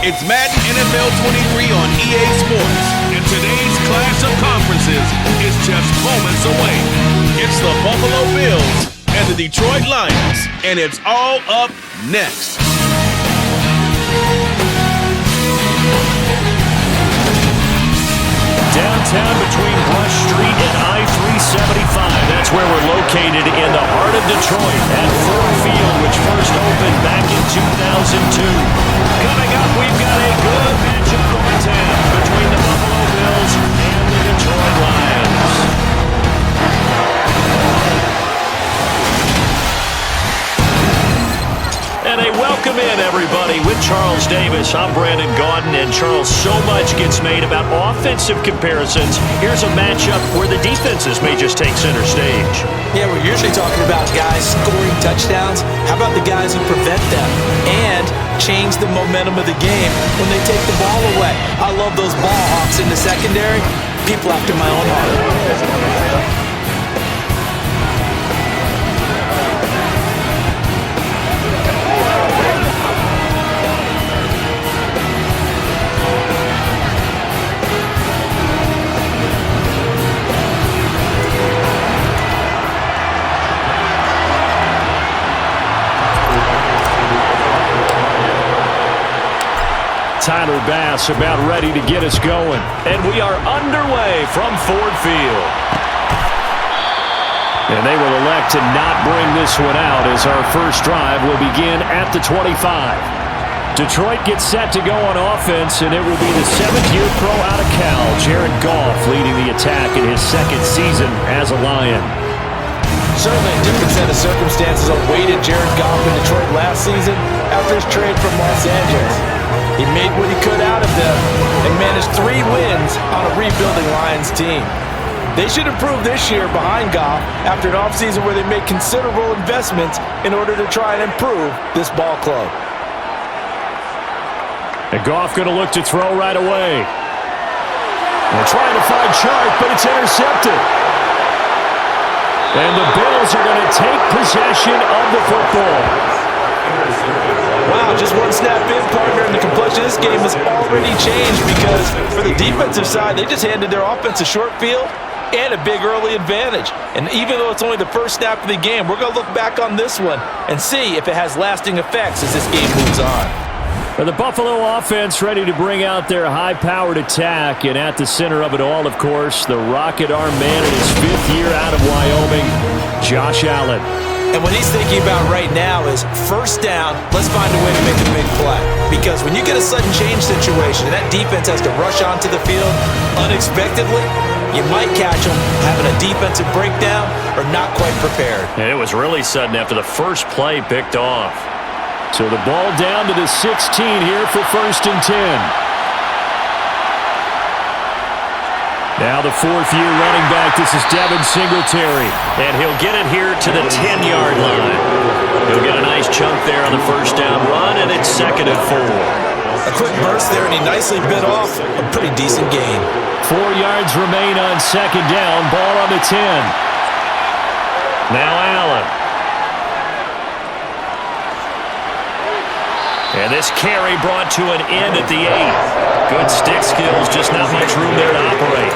It's Madden NFL 23 on EA Sports, and today's clash of conferences is just moments away. It's the Buffalo Bills and the Detroit Lions, and it's all up next. Downtown between Brush Street and I-375. That's where we're located in the heart of Detroit at Ford Field, which first opened back in 2002. Coming up, we've got a good matchup going down between the Buffalo Bills and the Detroit Lions. And a welcome in, everybody, with Charles Davis. I'm Brandon Gaudin, and Charles, so much gets made about offensive comparisons. Here's a matchup where the defenses may just take center stage. Yeah, we're usually talking about guys scoring touchdowns. How about the guys who prevent them and change the momentum of the game when they take the ball away? I love those ball hawks in the secondary. People after my own heart. Tyler Bass about ready to get us going. And we are underway from Ford Field. And they will elect to not bring this one out as our first drive will begin at the 25. Detroit gets set to go on offense, and it will be the seventh-year pro out of Cal, Jared Goff, leading the attack in his second season as a Lion. Certainly a different set of circumstances awaited Jared Goff in Detroit last season after his trade from Los Angeles. He made what he could out of them and managed 3 wins on a rebuilding Lions team. They should improve this year behind Goff after an offseason where they made considerable investments in order to try and improve this ball club. And Goff going to look to throw right away. They're trying to find Chark, but it's intercepted. And the Bills are going to take possession of the football. Wow, just one snap in, partner, and the complexion of this game has already changed because for the defensive side, they just handed their offense a short field and a big early advantage. And even though it's only the first snap of the game, we're going to look back on this one and see if it has lasting effects as this game moves on. And the Buffalo offense ready to bring out their high-powered attack. And at the center of it all, of course, the rocket arm man in his 5th year out of Wyoming, Josh Allen. And what he's thinking about right now is first down, let's find a way to make a big play. Because when you get a sudden change situation and that defense has to rush onto the field unexpectedly, you might catch them having a defensive breakdown or not quite prepared. And it was really sudden after the first play picked off. So the ball down to the 16 here for 1st and 10. Now the 4th-year running back, this is Devin Singletary. And he'll get it here to the 10-yard line. He'll get a nice chunk there on the first down run, and it's 2nd and 4. A quick burst there, and he nicely bit off a pretty decent gain. 4 yards remain on 2nd down, ball on the 10. Now Allen. And this carry brought to an end at the 8. Good stick skills, just not much room there to operate.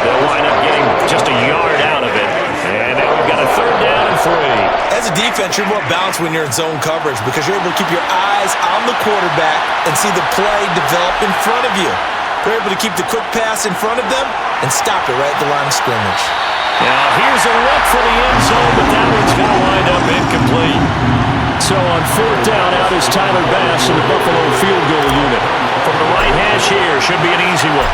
They'll wind up getting just a yard out of it. And now we've got a 3rd down and 3. As a defense, you're more balanced when you're in zone coverage because you're able to keep your eyes on the quarterback and see the play develop in front of you. You're able to keep the quick pass in front of them and stop it right at the line of scrimmage. Now here's a look for the end zone, but that one's going to wind up incomplete. So on 4th down, out is Tyler Bass in the Buffalo field goal unit. From the right hash here, should be an easy one.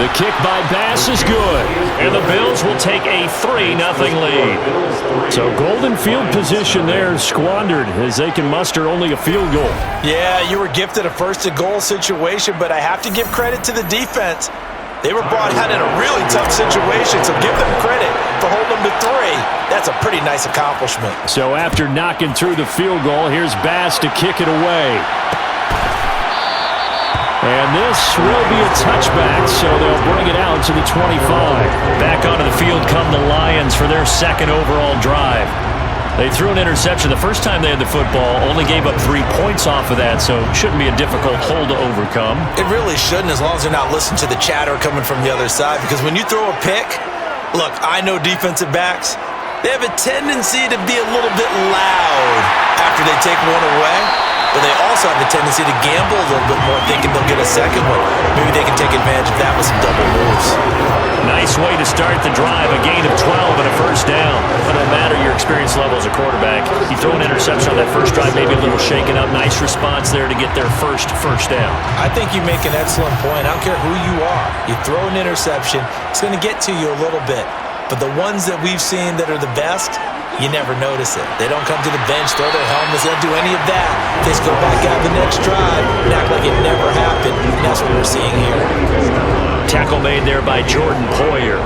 The kick by Bass is good, and the Bills will take a 3-0 lead. So golden field position there squandered as they can muster only a field goal. Yeah, you were gifted a 1st-and-goal situation, but I have to give credit to the defense. They were brought out in a really tough situation, so give them credit for holding them to 3. That's a pretty nice accomplishment. So after knocking through the field goal, here's Bass to kick it away. And this will be a touchback, so they'll bring it out to the 25. Back onto the field come the Lions for their 2nd overall drive. They threw an interception the first time they had the football, only gave up 3 points off of that, so it shouldn't be a difficult hole to overcome. It really shouldn't, as long as they're not listening to the chatter coming from the other side, because when you throw a pick, look, I know defensive backs, they have a tendency to be a little bit loud after they take one away, but they also have a tendency to gamble a little bit more, thinking they'll get a second one. Maybe they can take advantage of that with some double moves. Nice way to start the drive, a gain of 12 and a first down. But no matter your experience level as a quarterback, you throw an interception on that first drive, maybe a little shaken up. Nice response there to get their first down. I think you make an excellent point. I don't care who you are. You throw an interception, it's going to get to you a little bit. But the ones that we've seen that are the best, you never notice it. They don't come to the bench, throw their helmets, they don't do any of that. They just go back out the next drive and act like it never happened. And that's what we're seeing here. Tackle made there by Jordan Poyer.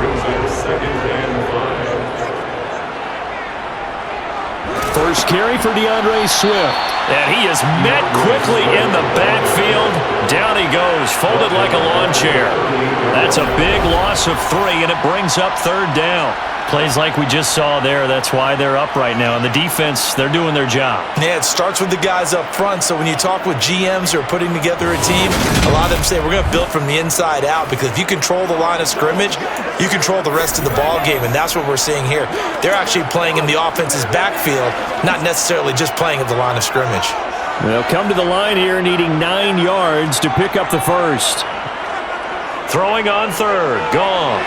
First carry for DeAndre Swift. And he is met quickly in the backfield. Down he goes, folded like a lawn chair. That's a big loss of 3, and it brings up third down. Plays like we just saw there. That's why they're up right now. And the defense, they're doing their job. Yeah, it starts with the guys up front. So when you talk with GMs who are putting together a team, a lot of them say we're going to build from the inside out, because if you control the line of scrimmage, you control the rest of the ball game, and that's what we're seeing here. They're actually playing in the offense's backfield, not necessarily just playing at the line of scrimmage. They'll come to the line here needing 9 yards to pick up the first. Throwing on third, Goff.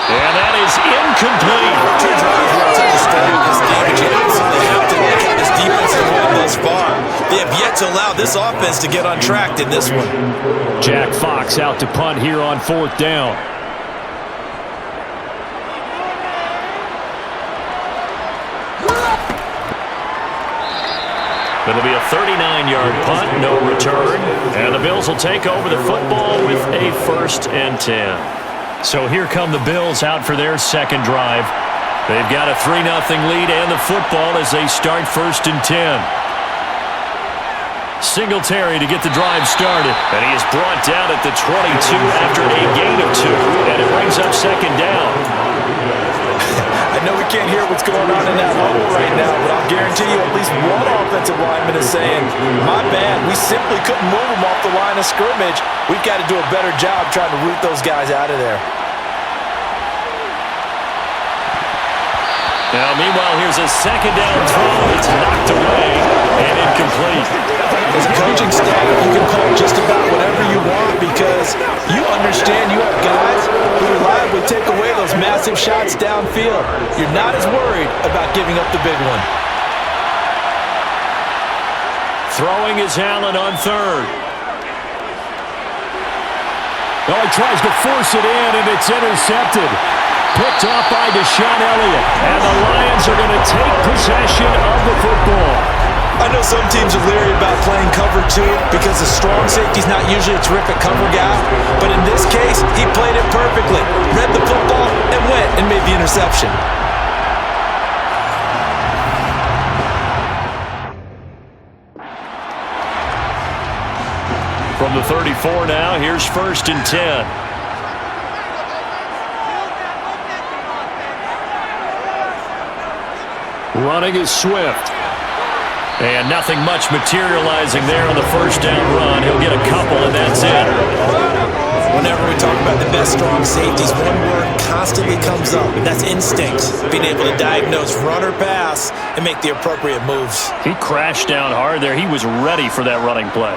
And that is incomplete. Two drives left to the start of this game, but you absolutely have to look at this defense has won thus far. They have yet to allow this offense to get on track in this one. Jack Fox out to punt here on 4th down. It'll be a 39-yard punt, no return. And the Bills will take over the football with a 1st and 10. So here come the Bills out for their second drive. They've got a 3-0 lead and the football as they start 1st and 10. Singletary to get the drive started. And he is brought down at the 22 after a gain of 2. And it brings up 2nd down. I know we can't hear what's going on in that huddle right now, but I'll guarantee you at least one offensive lineman is saying, my bad, we simply couldn't move them off the line of scrimmage. We've got to do a better job trying to root those guys out of there. Now, meanwhile, here's a 2nd down throw. It's knocked away and incomplete. As a coaching staff, you can call just about whatever you want, because you understand you have guys who reliably take away those massive shots downfield. You're not as worried about giving up the big one. Throwing is Allen on third. Oh, he tries to force it in, and it's intercepted. Picked off by Deshaun Elliott. And the Lions are going to take possession of the football. I know some teams are leery about playing cover 2 because the strong safety's not usually a terrific cover guy. But in this case, he played it perfectly. Read the football and went and made the interception. From the 34 now, here's 1st and 10. Running is Swift. And nothing much materializing there on the 1st down run. He'll get a couple, and that's it. Whenever we talk about the best strong safeties, one word constantly comes up, and that's instinct. Being able to diagnose run or pass and make the appropriate moves. He crashed down hard there. He was ready for that running play.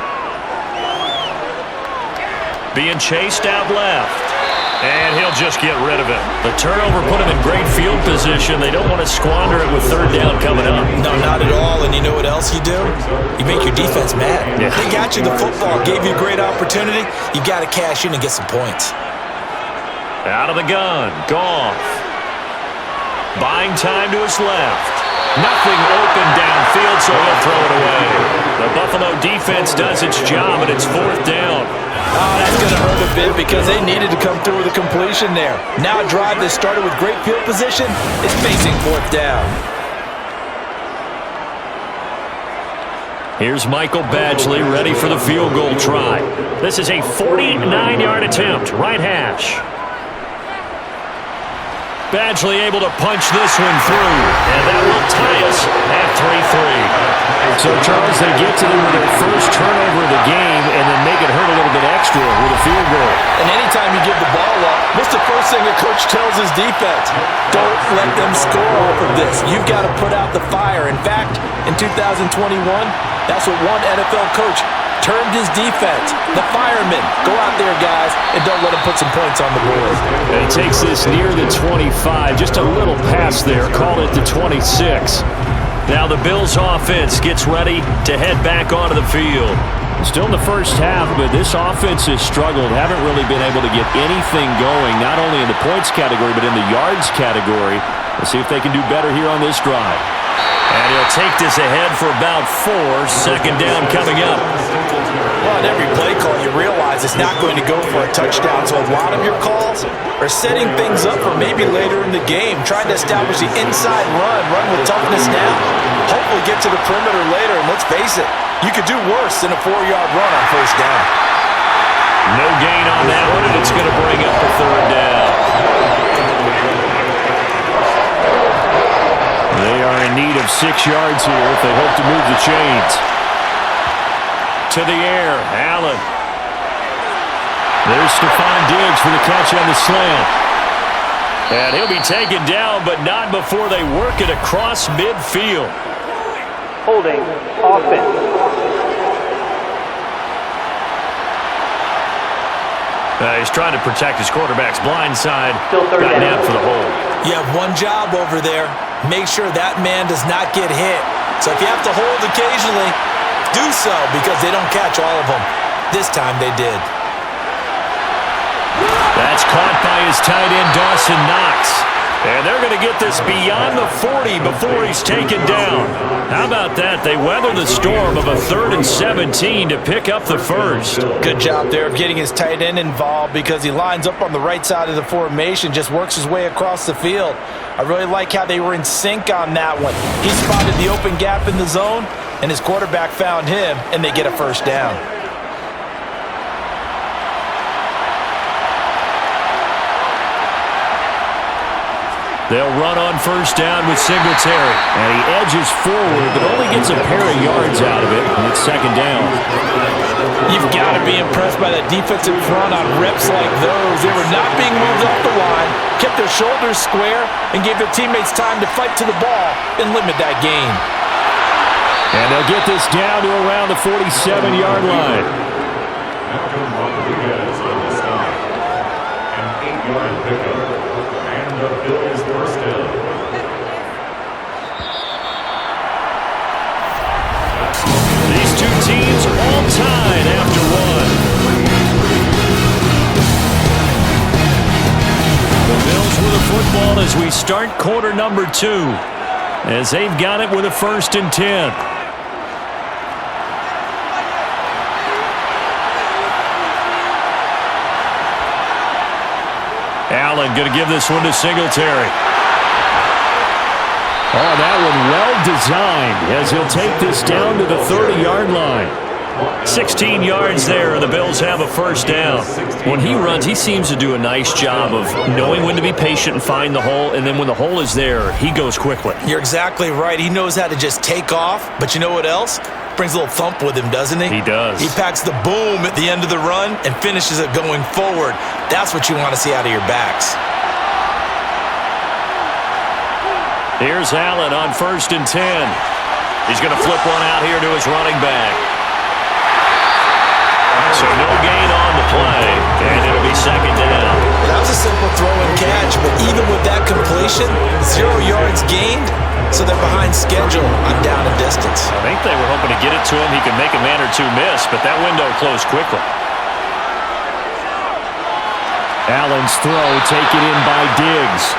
Being chased out left. And he'll just get rid of it. The turnover put him in great field position. They don't want to squander it with 3rd down coming up. No, not at all. And you know what else you do? You make your defense mad. Yeah. They got you the football, gave you a great opportunity. You got to cash in and get some points. Out of the gun, Goff. Buying time to his left. Nothing open downfield, so he'll throw it away. The Buffalo defense does its job, and it's 4th down. Oh, that's going to hurt a bit because they needed to come through with a completion there. Now a drive that started with great field position is facing 4th down. Here's Michael Badgley ready for the field goal try. This is a 49-yard attempt, right hash. Badgley able to punch this one through, and that will tie us at 3-3. So, Charles, they get to them with their first turnover of the game and then make it hurt a little bit extra with a field goal. And anytime you give the ball up, what's the first thing a coach tells his defense? Don't let them score off of this. You've got to put out the fire. In fact, in 2021, that's what one NFL coach termed his defense, the firemen. Go out there, guys, and don't let them put some points on the board. And he takes this near the 25, just a little pass there, called it the 26. Now the Bills offense gets ready to head back onto the field. Still in the first half, but this offense has struggled. Haven't really been able to get anything going, not only in the points category, but in the yards category. Let's see if they can do better here on this drive. And he'll take this ahead for about 4. Second down coming up. Well, in every play call, you realize it's not going to go for a touchdown, so a lot of your calls are setting things up for maybe later in the game, trying to establish the inside run with toughness now, hopefully get to the perimeter later, and let's face it, you could do worse than a 4-yard run on first down. No gain on that one, and it's going to bring up the third down. They are in need of 6 yards here if they hope to move the chains. To the air, Allen. There's Stephon Diggs for the catch on the slant. And he'll be taken down, but not before they work it across midfield. Holding offense. He's trying to protect his quarterback's blind side. Still third Got down. out for the hold. You have one job over there. Make sure that man does not get hit. So if you have to hold occasionally, do so, because they don't catch all of them. This time they did. That's caught by his tight end, Dawson Knox. And they're going to get this beyond the 40 before he's taken down. How about that? They weather the storm of a 3rd and 17 to pick up the first. Good job there of getting his tight end involved, because he lines up on the right side of the formation, just works his way across the field. I really like how they were in sync on that one. He spotted the open gap in the zone, and his quarterback found him, and they get a first down. They'll run on first down with Singletary. And he edges forward, but only gets a pair of yards out of it, and it's second down. You've got to be impressed by that defensive front on reps like those. They were not being moved off the line, kept their shoulders square, and gave their teammates time to fight to the ball and limit that gain. And they'll get this down to around the 47-yard line. These two teams are all tied after one. The Bills with the football as we start quarter number 2, as they've got it with a 1st and 10. Allen going to give this one to Singletary. Oh, that one well designed as he'll take this down to the 30-yard line. 16 yards there, and the Bills have a first down. When he runs, he seems to do a nice job of knowing when to be patient and find the hole, and then when the hole is there, he goes quickly. You're exactly right. He knows how to just take off, but you know what else? Brings a little thump with him, doesn't he? He does. He packs the boom at the end of the run and finishes it going forward. That's what you want to see out of your backs. Here's Allen on 1st and 10. He's going to flip one out here to his running back. So no gain on the play, and it'll be second down. That was a simple throw and catch, but even with that completion, 0 yards gained, so they're behind schedule on down and distance. I think they were hoping to get it to him. He could make a man or two miss, but that window closed quickly. Allen's throw taken in by Diggs.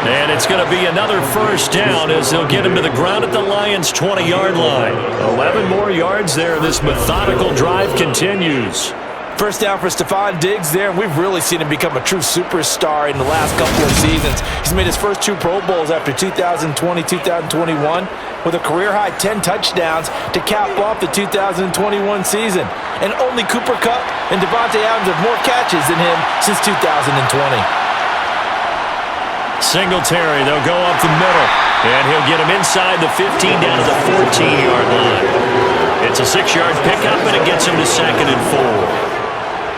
And it's going to be another first down as they'll get him to the ground at the Lions' 20-yard line. 11 more yards there. This methodical drive continues. First down for Stephon Diggs there, and we've really seen him become a true superstar in the last couple of seasons. He's made his first 2 Pro Bowls after 2020, 2021, with a career-high 10 touchdowns to cap off the 2021 season. And only Cooper Kupp and Devontae Adams have more catches than him since 2020. Singletary, they'll go up the middle. And he'll get him inside the 15 down to the 14-yard line. It's a 6-yard pickup, and it gets him to 2nd and 4.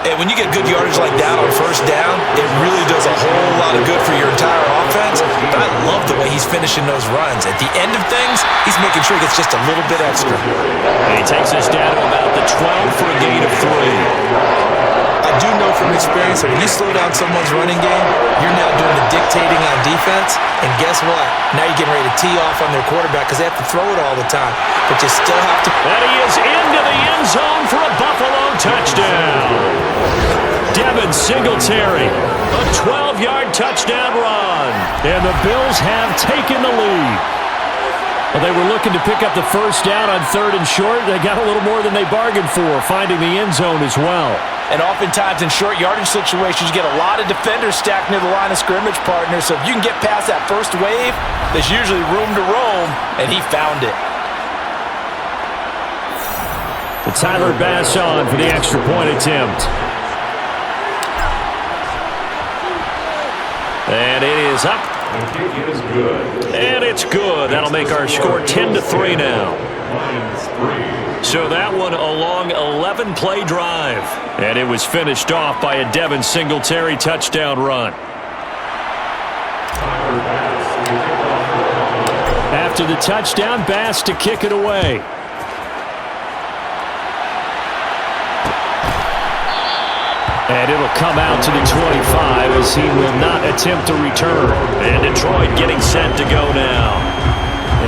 And when you get good yardage like that on first down, it really does a whole lot of good for your entire offense. But I love the way he's finishing those runs. At the end of things, he's making sure he gets just a little bit extra. And he takes us down to about the 12 for a gain of 3. I do know from experience that when you slow down someone's running game, you're now doing the dictating on defense. And guess what? Now you're getting ready to tee off on their quarterback because they have to throw it all the time. But you still have to. And he is into the end zone for a Buffalo touchdown. Devin Singletary, a 12-yard touchdown run. And the Bills have taken the lead. Well, they were looking to pick up the first down on 3rd and short. They got a little more than they bargained for, finding the end zone as well. And oftentimes in short yardage situations, you get a lot of defenders stacked near the line of scrimmage, partner. So if you can get past that first wave, there's usually room to roam, and he found it. The Tyler Bass on for the extra point attempt. And it is up. And it's good. That'll make our score 10-3 now. So that one a long 11-play drive. And it was finished off by a Devin Singletary touchdown run. After the touchdown, Bass to kick it away. And it'll come out to the 25 as he will not attempt to return. And Detroit getting set to go now.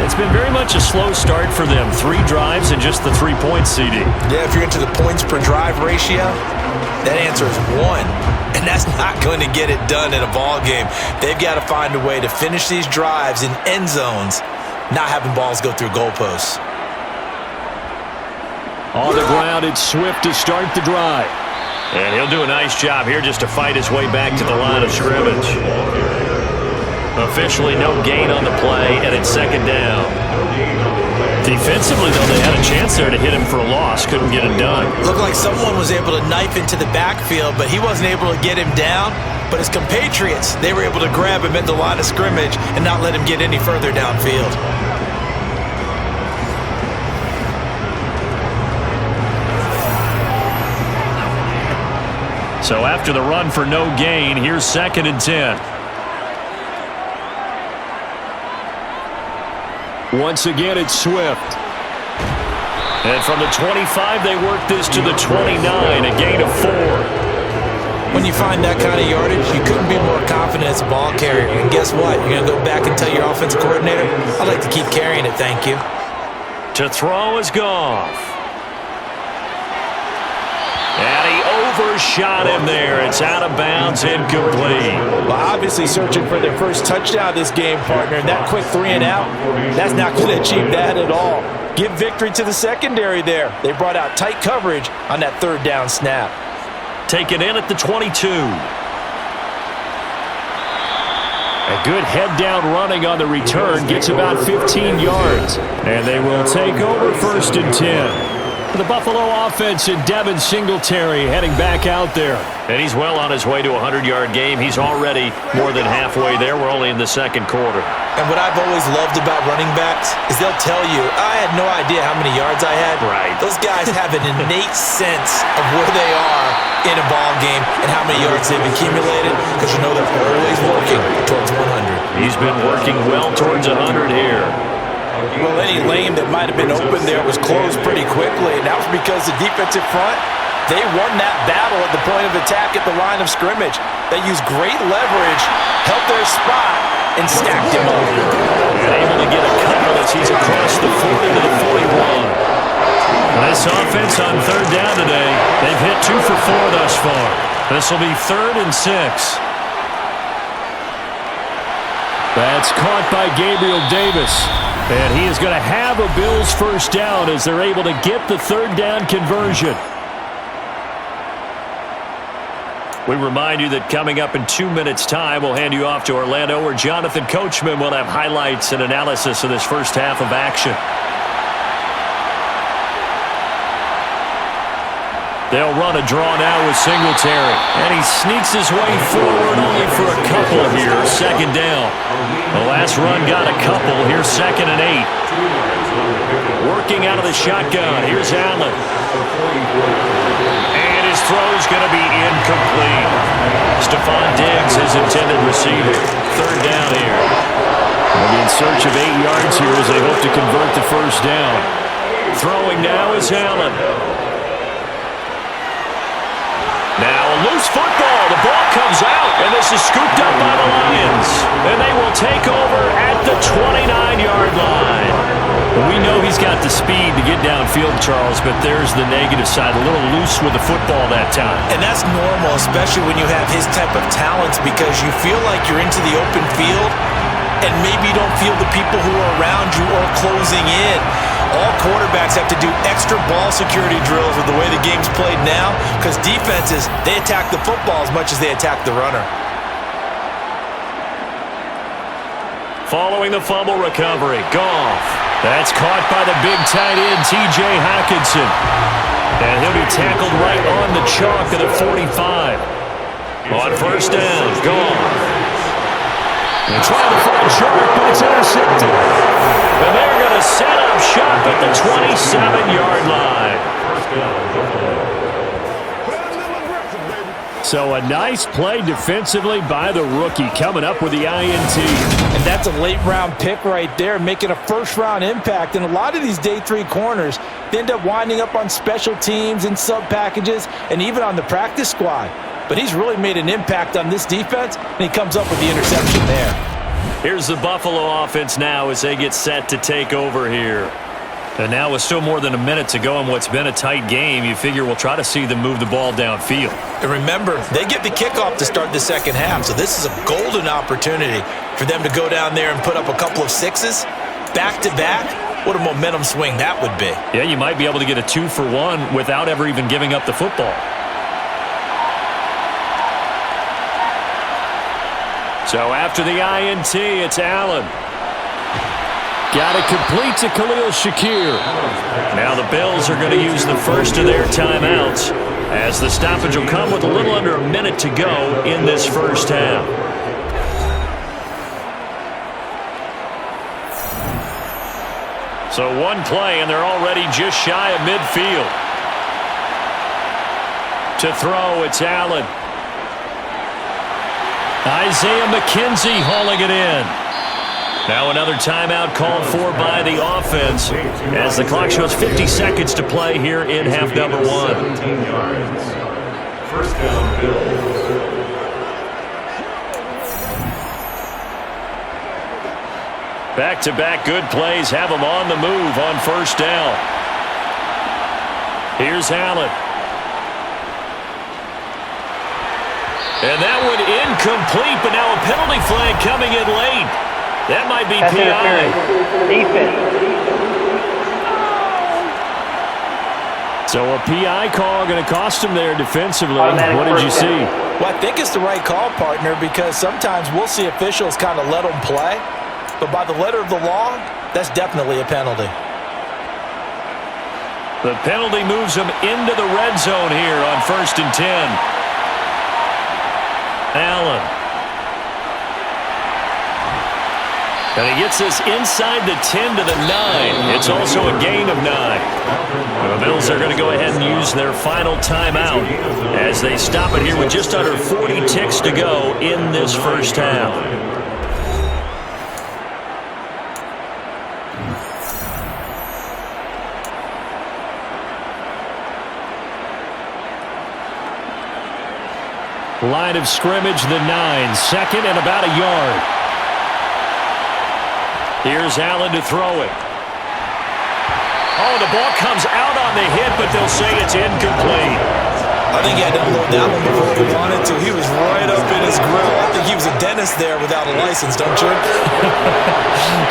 It's been very much a slow start for them. 3 drives and just the 3 points, CD. Yeah, if you're into the points per drive ratio, that answer is 1. And that's not going to get it done in a ball game. They've got to find a way to finish these drives in end zones, not having balls go through goalposts. On the ground, it's Swift to start the drive. And he'll do a nice job here just to fight his way back to the line of scrimmage. Officially no gain on the play, and it's 2nd down. Defensively, though, they had a chance there to hit him for a loss. Couldn't get it done. Looked like someone was able to knife into the backfield, but he wasn't able to get him down. But his compatriots, they were able to grab him at the line of scrimmage and not let him get any further downfield. So after the run for no gain, here's 2nd and 10. Once again, it's Swift. And from the 25, they work this to the 29, a gain of 4. When you find that kind of yardage, you couldn't be more confident as a ball carrier. And guess what? You're going to go back and tell your offensive coordinator, I'd like to keep carrying it, thank you. To throw is Goff. And he overshot him there. It's out of bounds, incomplete. Well, obviously searching for their first touchdown this game, partner. And that quick 3 and out, that's not going to achieve that at all. Give victory to the secondary there. They brought out tight coverage on that 3rd down snap. Taken in at the 22. A good head-down running on the return. Gets about 15 yards. And they will take over 1st and 10. The Buffalo offense and Devin Singletary heading back out there. And he's well on his way to a 100-yard game. He's already more than halfway there. We're only in the 2nd quarter. And what I've always loved about running backs is they'll tell you, I had no idea how many yards I had. Right. Those guys have an innate sense of where they are in a ball game and how many yards they've accumulated because you know they're always working towards 100. He's been working well towards 100 here. Well, any lane that might have been open there was closed pretty quickly, and that was because the defensive front, they won that battle at the point of attack at the line of scrimmage. They used great leverage, held their spot, and stacked him up. And able to get a couple as he's across the 40 to the 41. This offense on 3rd down today, they've hit 2 for 4 thus far. This will be 3rd and 6. That's caught by Gabriel Davis. And he is going to have a Bills first down as they're able to get the 3rd down conversion. We remind you that coming up in 2 minutes' time, we'll hand you off to Orlando, where Jonathan Coachman will have highlights and analysis of this first half of action. They'll run a draw now with Singletary. And he sneaks his way forward only for a couple here. Second down. The last run got a couple. Here's 2nd and 8. Working out of the shotgun. Here's Allen. And his throw's going to be incomplete. Stephon Diggs, his intended receiver. 3rd down here. They'll be in search of 8 yards here as they hope to convert the first down. Throwing now is Allen. Now a loose football. The ball comes out, and this is scooped up by the Lions. And they will take over at the 29-yard line. We know he's got the speed to get downfield, Charles, but there's the negative side. A little loose with the football that time. And that's normal, especially when you have his type of talents, because you feel like you're into the open field and maybe you don't feel the people who are around you or closing in. All quarterbacks have to do extra ball security drills with the way the game's played now, because defenses, they attack the football as much as they attack the runner. Following the fumble recovery, Goff. That's caught by the big tight end, T.J. Hockenson. And he'll be tackled right on the chalk of the 45. On first down, Goff. They're trying to find Sharp, but it's intercepted. And they're going to set up shop at the 27-yard line. So a nice play defensively by the rookie, coming up with the INT. And that's a late-round pick right there, making a first-round impact. And a lot of these day 3 corners, they end up winding up on special teams and sub-packages and even on the practice squad. But he's really made an impact on this defense, and he comes up with the interception there. Here's the Buffalo offense now as they get set to take over here. And now with still more than a minute to go in what's been a tight game, you figure we'll try to see them move the ball downfield. And remember, they get the kickoff to start the second half, so this is a golden opportunity for them to go down there and put up a couple of 6s back-to-back. What a momentum swing that would be. Yeah, you might be able to get a 2-for-1 without ever even giving up the football. So after the INT, it's Allen. Got it complete to Khalil Shakir. Now the Bills are going to use the first of their timeouts, as the stoppage will come with a little under a minute to go in this first half. So one play, and they're already just shy of midfield. To throw, it's Allen. Isaiah McKenzie hauling it in. Now another timeout called for by the offense as the clock shows 50 seconds to play here in half number 1. First down, Bills. Back-to-back good plays have them on the move on first down. Here's Allen. And that one incomplete, but now a penalty flag coming in late. That might be PI. Defense. So a PI call going to cost him there defensively. What did you see? Well, I think it's the right call, partner, because sometimes we'll see officials kind of let them play. But by the letter of the law, that's definitely a penalty. The penalty moves him into the red zone here on 1st and 10. Allen. And he gets this inside the 10 to the 9. It's also a gain of 9. The Bills are going to go ahead and use their final timeout as they stop it here with just under 40 ticks to go in this first half. Line of scrimmage, the 9. 2nd and about a yard. Here's Allen to throw it. Oh, the ball comes out on the hit, but they'll say it's incomplete. I think he had to unload that one before he wanted to. He was right up in his grill. I think he was a dentist there without a license, don't you?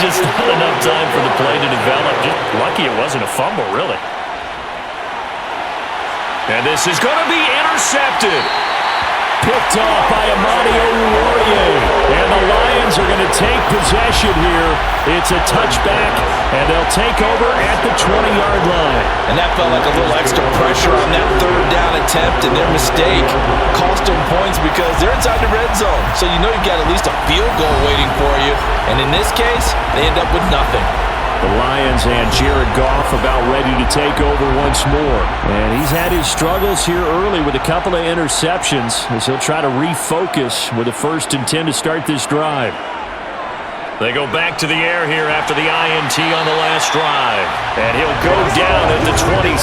Just not enough time for the play to develop. Just lucky it wasn't a fumble, really. And this is going to be intercepted. Picked off by Amani Oruwariye. And the Lions are going to take possession here. It's a touchback, and they'll take over at the 20-yard line. And that felt like a little extra pressure on that third down attempt, and their mistake cost them points because they're inside the red zone. So you know you've got at least a field goal waiting for you. And in this case, they end up with nothing. The Lions and Jared Goff about ready to take over once more. And he's had his struggles here early with a couple of interceptions as he'll try to refocus with a 1st and 10 to start this drive. They go back to the air here after the INT on the last drive. And he'll go down at the 26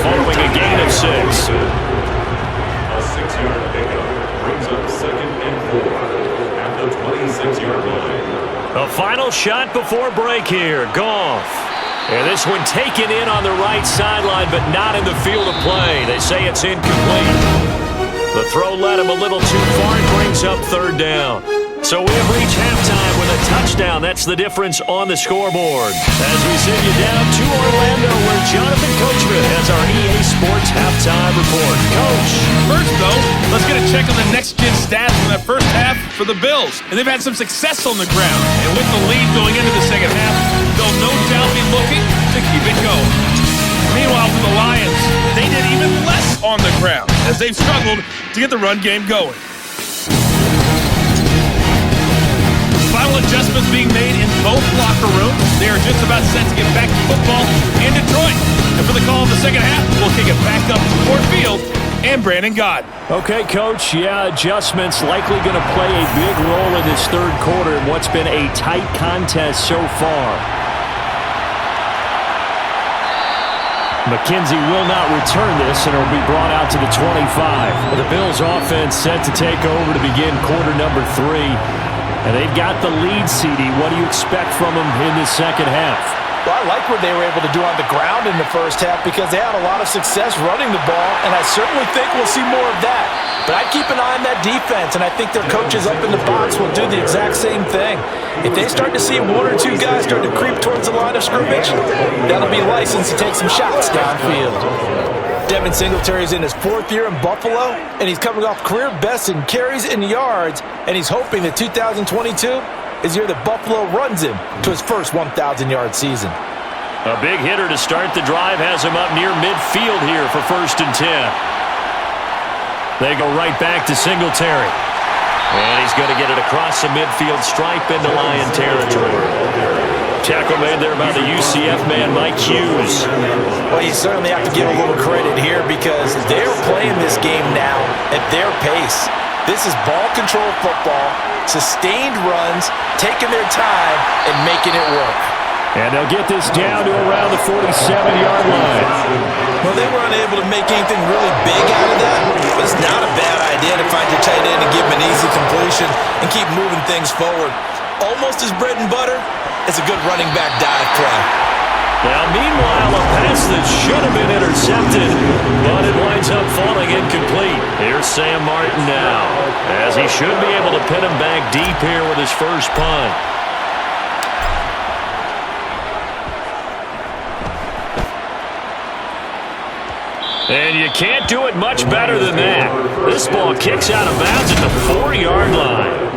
following a gain of 6. A 6-yard pickup brings up 2nd and 4 at the 26-yard line. A final shot before break here. Goff. And this one taken in on the right sideline, but not in the field of play. They say it's incomplete. The throw led him a little too far and brings up 3rd down. So we have reached halftime with a touchdown. That's the difference on the scoreboard. As we send you down to Orlando, where Jonathan Coachman has our EA Sports halftime report. Coach. First, though, let's get a check on the next-gen stats from that first half for the Bills. And they've had some success on the ground. And with the lead going into the second half, they'll no doubt be looking to keep it going. Meanwhile, for the Lions, they did even less on the ground as they've struggled to get the run game going. Final adjustments being made in both locker rooms. They are just about set to get back to football in Detroit. And for the call of the second half, we'll kick it back up to Ford Field and Brandon Gott. Okay, Coach, adjustments likely going to play a big role in this 3rd quarter in what's been a tight contest so far. McKenzie will not return this, and it will be brought out to the 25. The Bills' offense set to take over to begin quarter number 3. And they've got the lead, CD. What do you expect from them in this second half? Well, I like what they were able to do on the ground in the first half because they had a lot of success running the ball, and I certainly think we'll see more of that. But I'd keep an eye on that defense, and I think their coaches up in the box will do the exact same thing. If they start to see 1 or 2 guys start to creep towards the line of scrimmage, that'll be licensed to take some shots downfield. Devin Singletary's in his 4th year in Buffalo, and he's coming off career best in carries and yards, and he's hoping that 2022 is the year that Buffalo runs him to his first 1,000-yard season. A big hitter to start the drive has him up near midfield here for 1st and 10. They go right back to Singletary. And he's going to get it across the midfield stripe into Lion territory. Tackle made there by the UCF man, Mike Hughes. Well, you certainly have to give a little credit here because they're playing this game now at their pace. This is ball control football, sustained runs, taking their time, and making it work. And they'll get this down to around the 47-yard line. Well, they were unable to make anything really big out of that, but it's not a bad idea to find your tight end and give him an easy completion and keep moving things forward. Almost his bread and butter. It's a good running back dive play. Now, meanwhile, a pass that should have been intercepted, but it winds up falling incomplete. Here's Sam Martin now, as he should be able to pin him back deep here with his first punt. And you can't do it much better than that. This ball kicks out of bounds at the 4-yard line.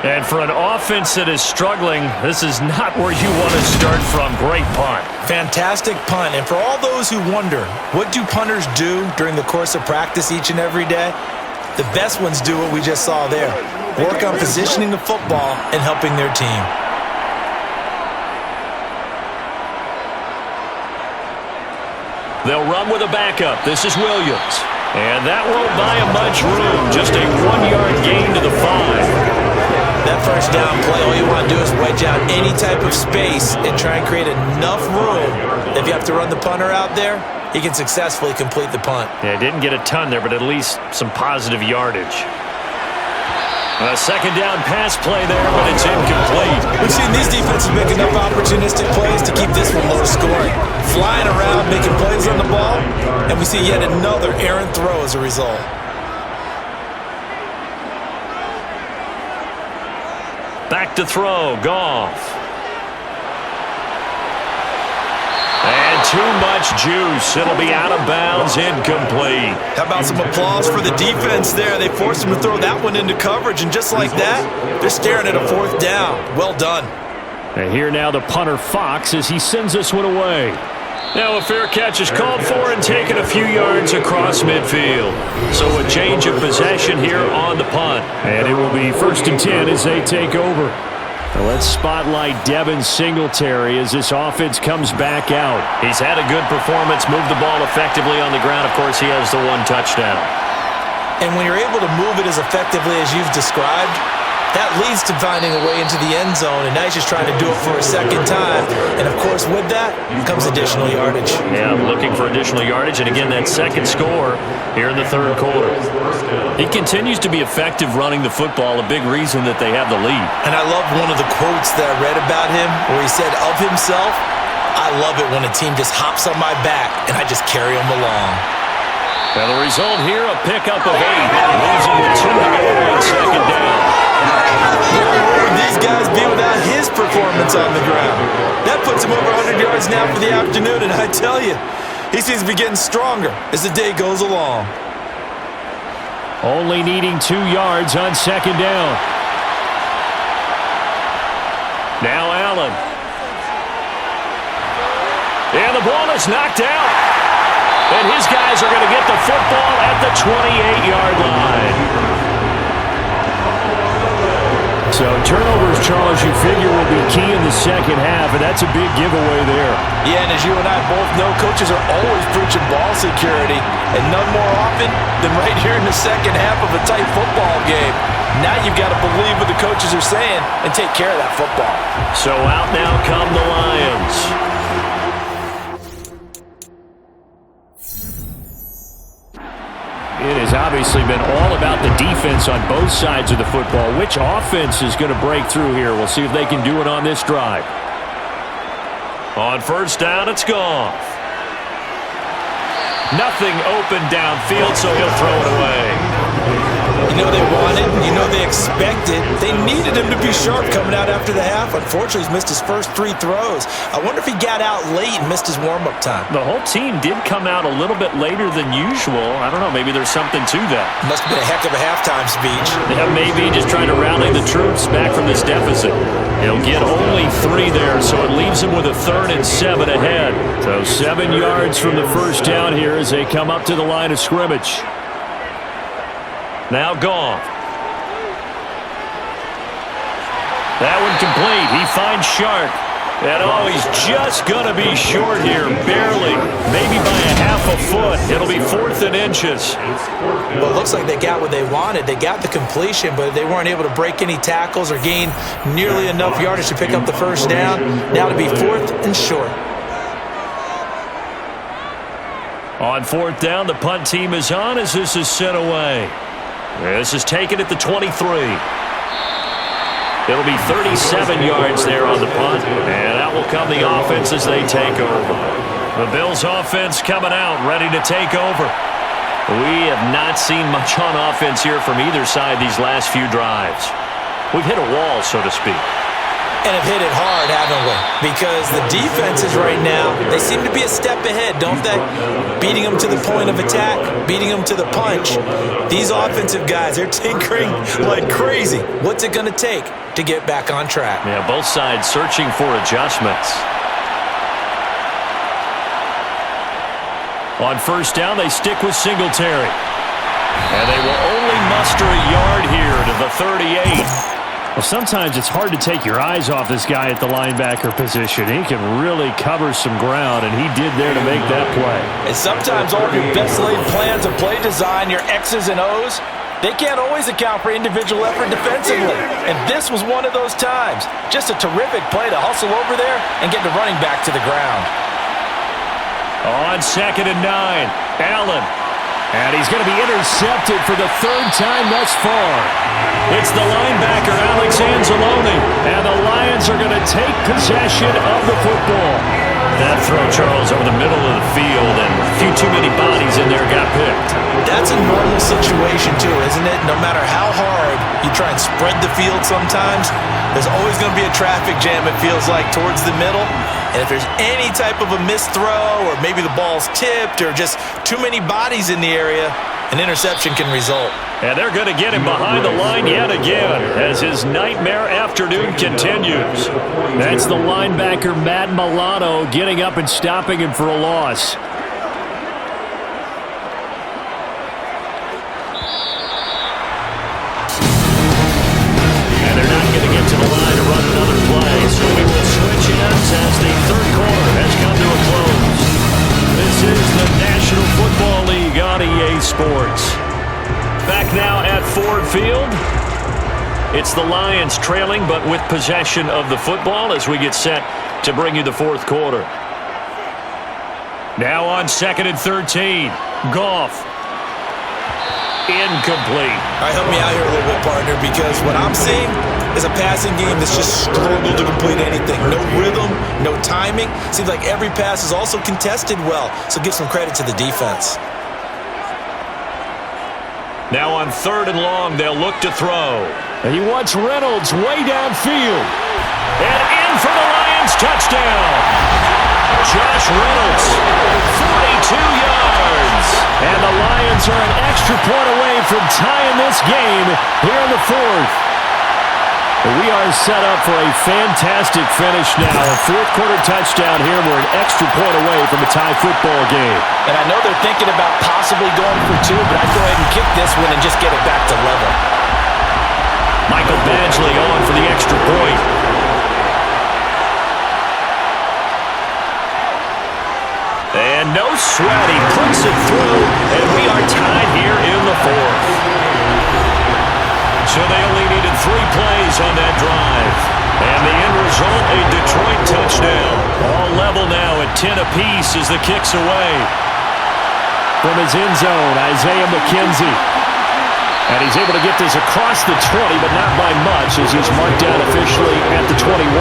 And for an offense that is struggling, this is not where you want to start from. Great punt. Fantastic punt. And for all those who wonder, what do punters do during the course of practice each and every day? The best ones do what we just saw there. Work on positioning the football and helping their team. They'll run with a backup. This is Williams. And that won't buy him much room. Just a 1-yard gain to the 5. That first down play, all you want to do is wedge out any type of space and try and create enough room. If you have to run the punter out there, he can successfully complete the punt. Yeah, didn't get a ton there, but at least some positive yardage. A second down pass play there, but it's incomplete. We've seen these defenses make enough opportunistic plays to keep this one low scoring. Flying around, making plays on the ball, and we see yet another errant throw as a result. Back to throw, Goff. And too much juice. It'll be out of bounds, incomplete. How about some applause for the defense there? They forced him to throw that one into coverage, and just like that, they're staring at a fourth down. Well done. And here now the punter Fox as he sends this one away. Now a fair catch is called for and taken a few yards across midfield. So a change of possession here on the punt. And it will be 1st and 10 as they take over. Now let's spotlight Devin Singletary as this offense comes back out. He's had a good performance, moved the ball effectively on the ground. Of course, he has the one touchdown. And when you're able to move it as effectively as you've described, that leads to finding a way into the end zone, and now he's just trying to do it for a second time. And, of course, with that comes additional yardage. Yeah, looking for additional yardage, and again, that second score here in the third quarter. He continues to be effective running the football, a big reason that they have the lead. And I love one of the quotes that I read about him where he said of himself, "I love it when a team just hops on my back and I just carry them along." Well, the result here, a pickup of 8. Leaves him with 2 to go on second down. Where would these guys be without his performance on the ground? That puts him over 100 yards now for the afternoon, and I tell you, he seems to be getting stronger as the day goes along. Only needing 2 yards on second down. Now Allen. And the ball is knocked out. And his guys are going to get the football at the 28-yard line. So turnovers, Charles, you figure will be key in the second half, and that's a big giveaway there. Yeah, and as you and I both know, coaches are always preaching ball security, and none more often than right here in the second half of a tight football game. Now you've got to believe what the coaches are saying and take care of that football. So out now come the Lions. It has obviously been all about the defense on both sides of the football. Which offense is going to break through here? We'll see if they can do it on this drive. On first down, it's gone. Nothing open downfield, so he'll throw it away. You know they wanted, you know they expected. They needed him to be sharp coming out after the half. Unfortunately, he's missed his first 3 throws. I wonder if he got out late and missed his warm-up time. The whole team did come out a little bit later than usual. I don't know, maybe there's something to that. Must have been a heck of a halftime speech. Yeah, maybe just trying to rally the troops back from this deficit. He'll get only 3 there, so it leaves him with a 3rd and 7 ahead. So 7 yards from the first down here as they come up to the line of scrimmage. Now gone. That one complete. He finds Sharp. And he's just going to be short here, barely. Maybe by a half a foot. It'll be 4th and inches. Well, it looks like they got what they wanted. They got the completion, but they weren't able to break any tackles or gain nearly enough yardage to pick up the first down. Now to be 4th and short. On 4th down, the punt team is on as this is sent away. This is taken at the 23. It'll be 37 yards there on the punt, and out will come the offense as they take over. The Bills offense coming out, ready to take over. We have not seen much on offense here from either side these last few drives. We've hit a wall, so to speak. And have hit it hard, haven't we? Because the defenses right now, they seem to be a step ahead, don't they? Beating them to the point of attack, beating them to the punch. These offensive guys, they're tinkering like crazy. What's it going to take to get back on track? Yeah, both sides searching for adjustments. On first down, they stick with Singletary. And they will only muster a yard here to the 38. Well, sometimes it's hard to take your eyes off this guy at the linebacker position. He can really cover some ground, and he did there to make that play. And sometimes all of your best laid plans of play design, your X's and O's, they can't always account for individual effort defensively. And this was one of those times. Just a terrific play to hustle over there and get the running back to the ground. On 2nd and 9, Allen. And he's going to be intercepted for the 3rd time thus far. It's the linebacker, Alex Anzalone. And the Lions are going to take possession of the football. That throw, Charles, over the middle of the field, and a few too many bodies in there got picked. That's a normal situation too, isn't it? No matter how hard you try and spread the field sometimes, there's always going to be a traffic jam, it feels like, towards the middle. And if there's any type of a missed throw, or maybe the ball's tipped, or just too many bodies in the area, an interception can result. And they're going to get him behind the line yet again as his nightmare afternoon continues. That's the linebacker, Matt Milano, getting up and stopping him for a loss. And they're not going to get to the line to run another play, so we will switch ends as the third quarter has come to a close. This is the National Football League on EA Sports. Back now at Ford Field. It's the Lions trailing, but with possession of the football as we get set to bring you the fourth quarter. Now on 2nd and 13. Goff. Incomplete. All right, help me out here a little bit, partner, because what I'm seeing is a passing game that's just struggled to complete anything. No rhythm, no timing. Seems like every pass is also contested well, so give some credit to the defense. Now on 3rd and long, they'll look to throw. And he wants Reynolds way downfield. And in for the Lions touchdown. Josh Reynolds, 42 yards. And the Lions are an extra point away from tying this game here in the fourth. We are set up for a fantastic finish now. A fourth quarter touchdown here. We're an extra point away from a tie football game. And I know they're thinking about possibly going for two, but I'd go ahead and kick this one and just get it back to level. Michael Badgley on for the extra point. And no sweat. He puts it through, and we are tied here in the fourth. So they only needed 3 plays on that drive. And the end result, a Detroit touchdown. All level now at 10 apiece as the kick's away. From his end zone, Isaiah McKenzie. And he's able to get this across the 20, but not by much as he's marked down officially at the 21.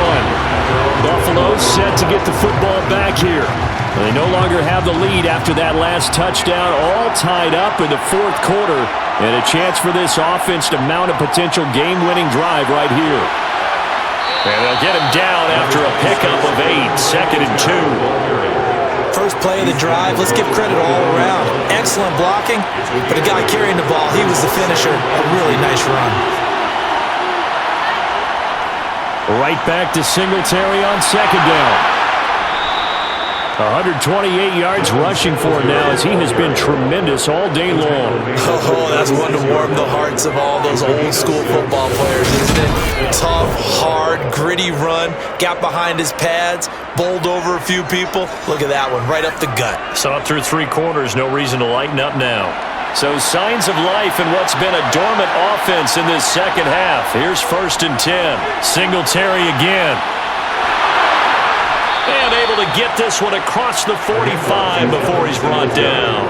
Buffalo set to get the football back here. They no longer have the lead after that last touchdown, all tied up in the fourth quarter, and a chance for this offense to mount a potential game-winning drive right here. And they'll get him down after a pickup of 8, 2nd and 2. First play of the drive, let's give credit all around. Excellent blocking, but the guy carrying the ball, he was the finisher. A really nice run. Right back to Singletary on 2nd down. 128 yards rushing for him now as he has been tremendous all day long. Oh, that's one to warm the hearts of all those old school football players, isn't it? Tough, hard, gritty run, got behind his pads, bowled over a few people. Look at that one, right up the gut. Saw it through 3 quarters, no reason to lighten up now. So signs of life in what's been a dormant offense in this second half. Here's 1st and 10. Singletary again. And able to get this one across the 45 before he's brought down.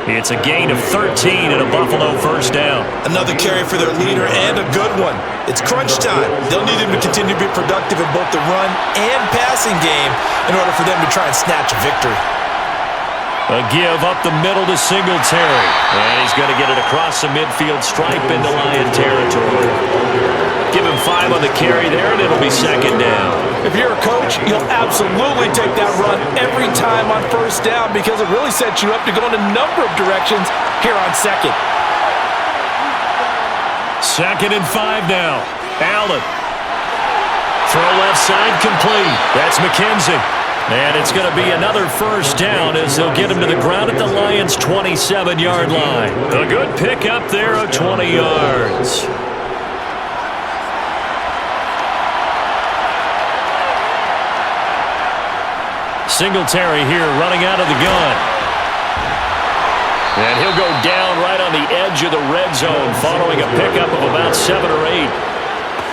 It's a gain of 13 and a Buffalo first down. Another carry for their leader and a good one. It's crunch time. They'll need him to continue to be productive in both the run and passing game in order for them to try and snatch a victory. A give up the middle to Singletary. And he's going to get it across the midfield stripe into Lion territory. Give him 5 on the carry there, and it'll be 2nd down. If you're a coach, you'll absolutely take that run every time on 1st down because it really sets you up to go in a number of directions here on 2nd. 2nd and 5 now. Allen. Throw left side complete. That's McKenzie. And it's going to be another first down as they'll get him to the ground at the Lions' 27-yard line. A good pickup there of 20 yards. Singletary here running out of the gun. And he'll go down right on the edge of the red zone following a pickup of about 7 or 8.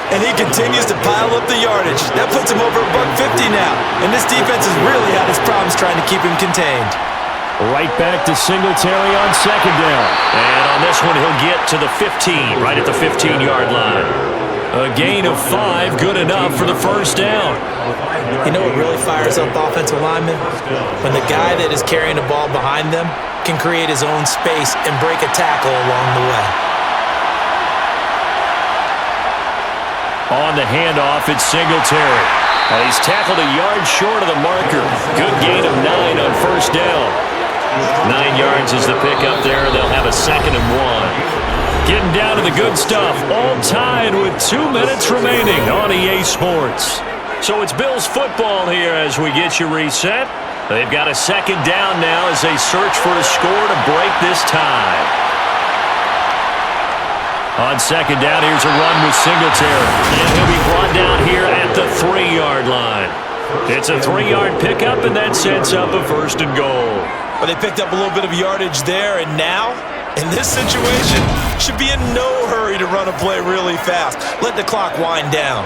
And he continues to pile up the yardage. That puts him over $150 now. And this defense has really had its problems trying to keep him contained. Right back to Singletary on 2nd down. And on this one, he'll get to the 15, right at the 15-yard line. A gain of 5, good enough for the first down. You know what really fires up offensive linemen? When the guy that is carrying the ball behind them can create his own space and break a tackle along the way. On the handoff, it's Singletary. He's tackled a yard short of the marker. Good gain of 9 on first down. 9 yards is the pickup there. They'll have a 2nd and 1. Getting down to the good stuff. All tied with 2 minutes remaining on EA Sports. So it's Bills football here as we get you reset. They've got a 2nd down now as they search for a score to break this tie. On 2nd down, here's a run with Singletary. And he'll be brought down here at the 3-yard line. It's a 3-yard pickup, and that sets up a 1st and goal. Well, they picked up a little bit of yardage there, and now, in this situation, should be in no hurry to run a play really fast. Let the clock wind down.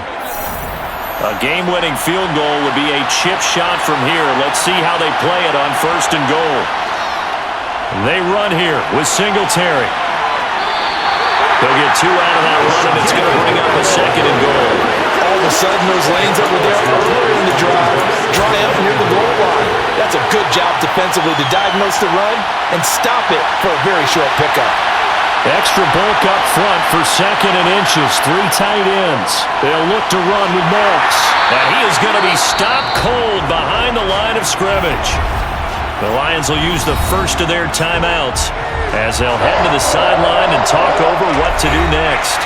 A game-winning field goal would be a chip shot from here. Let's see how they play it on 1st and goal. They run here with Singletary. They'll get 2 out of that run, and it's going to bring up a 2nd and goal. All of a sudden, those lanes over there earlier in the drive dry up near the goal line. That's a good job defensively to diagnose the run and stop it for a very short pickup. Extra bulk up front for 2nd and inches. 3 tight ends. They'll look to run with Morris. And he is going to be stopped cold behind the line of scrimmage. The Lions will use the first of their timeouts as they'll head to the sideline and talk over what to do next.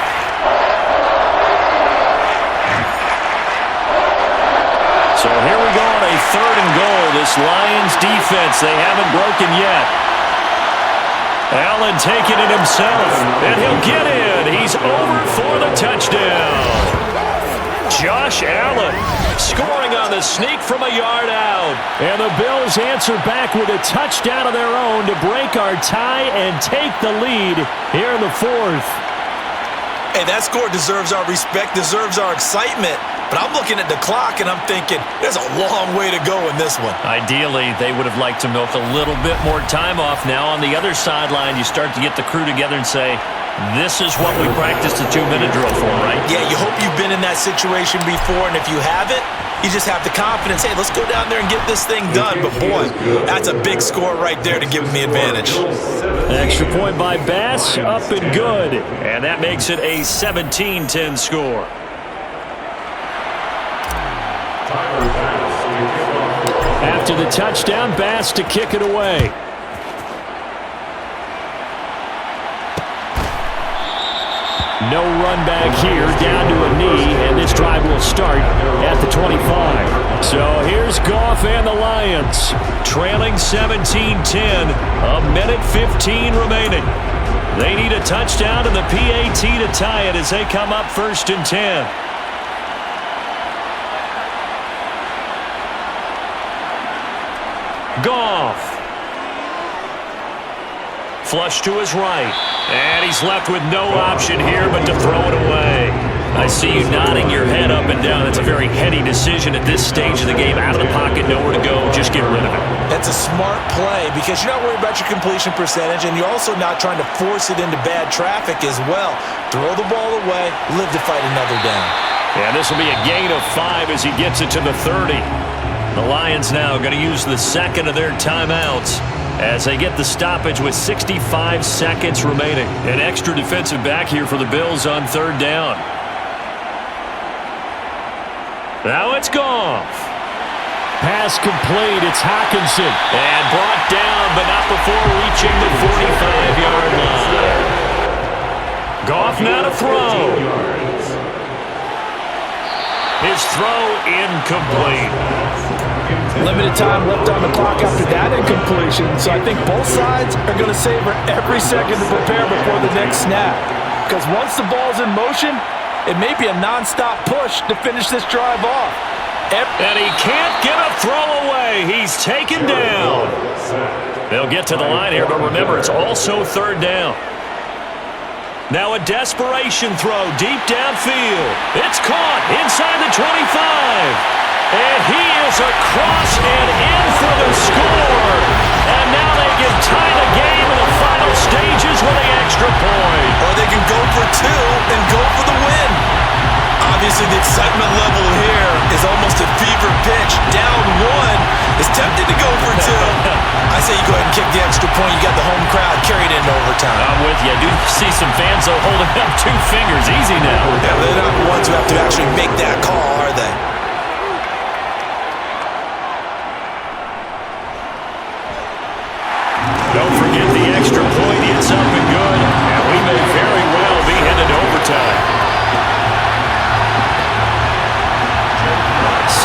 So here we go on a 3rd and goal. This Lions defense, they haven't broken yet. Allen taking it himself, and he'll get in. He's over for the touchdown. Josh Allen scoring on the sneak from a yard out. And the Bills answer back with a touchdown of their own to break our tie and take the lead here in the 4th. Hey, that score deserves our respect, deserves our excitement. But I'm looking at the clock, and I'm thinking, there's a long way to go in this one. Ideally, they would have liked to milk a little bit more time off. Now, on the other sideline, you start to get the crew together and say, this is what we practiced the 2-minute drill for, right? Yeah, you hope you've been in that situation before, and if you haven't, you just have the confidence, hey, let's go down there and get this thing done. But, boy, that's a big score right there to give them the advantage. Extra point by Bass, up and good. And that makes it a 17-10 score. After the touchdown, Bass to kick it away. No run back here, down to a knee, and this drive will start at the 25. So here's Goff and the Lions, trailing 17-10, a minute 15 remaining. They need a touchdown and the PAT to tie it as they come up 1st and 10. Goff. Flush to his right. And he's left with no option here but to throw it away. I see you nodding your head up and down. That's a very heady decision at this stage of the game. Out of the pocket, nowhere to go. Just get rid of it. That's a smart play because you're not worried about your completion percentage, and you're also not trying to force it into bad traffic as well. Throw the ball away, live to fight another down. Yeah, this will be a gain of 5 as he gets it to the 30. The Lions now going to use the 2nd of their timeouts as they get the stoppage with 65 seconds remaining. An extra defensive back here for the Bills on 3rd down. Now it's Goff. Pass complete. It's Hockenson. And brought down, but not before reaching the 45-yard line. Goff now to throw. His throw incomplete. Limited time left on the clock after that incompletion, so I think both sides are going to savor every second to prepare before the next snap. Because once the ball's in motion, it may be a non-stop push to finish this drive off. And he can't get a throw away. He's taken down. They'll get to the line here, but remember, it's also 3rd down. Now a desperation throw deep downfield. It's caught inside the 25. And he is across and in for the score. And now they can tie the game in the final stages with the extra point. Or they can go for 2 and go for the win. Obviously, the excitement level here is almost a fever pitch. Down one is tempted to go for two. I say you go ahead and kick the extra point. You got the home crowd carried into overtime. I'm with you. I do see some fans, though, holding up 2 fingers. Easy now. Yeah, they're not the ones who have to actually make that call, are they? Don't forget the extra point. It's up and good. And we may very well be headed to overtime.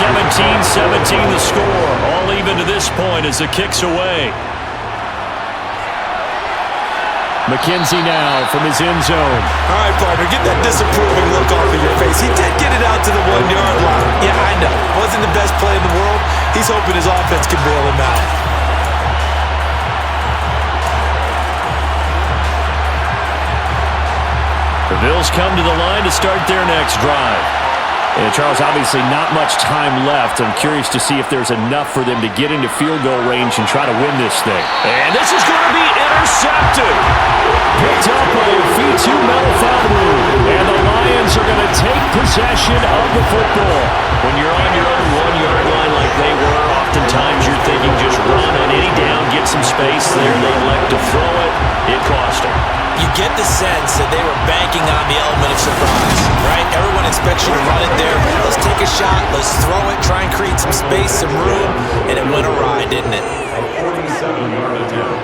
17-17 the score. All even to this point as the kick's away. McKenzie now from his end zone. All right, partner, get that disapproving look off of your face. He did get it out to the 1-yard line. Yeah, I know. Wasn't the best play in the world. He's hoping his offense can bail him out. The Bills come to the line to start their next drive. And Charles, obviously not much time left. I'm curious to see if there's enough for them to get into field goal range and try to win this thing. And this is going to be intercepted. Picked up by Fitu Melifonwu. And the Lions are going to take possession of the football. When you're on your own 1-yard line like they were, oftentimes you're thinking just run on any down, get some space there. They elect to throw it. It cost them. You get the sense that they were banking on the element of surprise, right? Everyone expects you to run it there. Let's take a shot. Let's throw it. Try and create some space, some room. And it went awry, didn't it? A 47-yard attempt.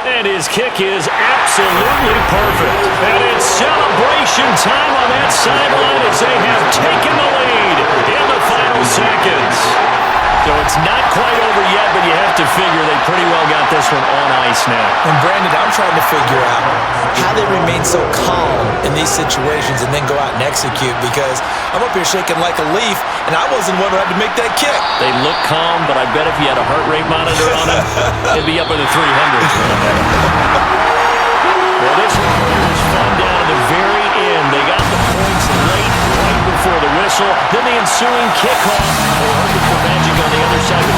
And his kick is absolutely perfect. And it's celebration time on that sideline as they have taken the lead in the final seconds. So it's not quite over yet, but you have to figure they pretty well got this one on ice now. And Brandon, I'm trying to figure out how they remain so calm in these situations and then go out and execute, because I'm up here shaking like a leaf, and I wasn't the one who had to make that kick. They look calm, but I bet if you had a heart rate monitor on them, it'd be up in the 300s. Well, this one was fun down to the very end. They got the points late, right before the whistle. Then the ensuing kickoff. We're hoping for magic on the other side.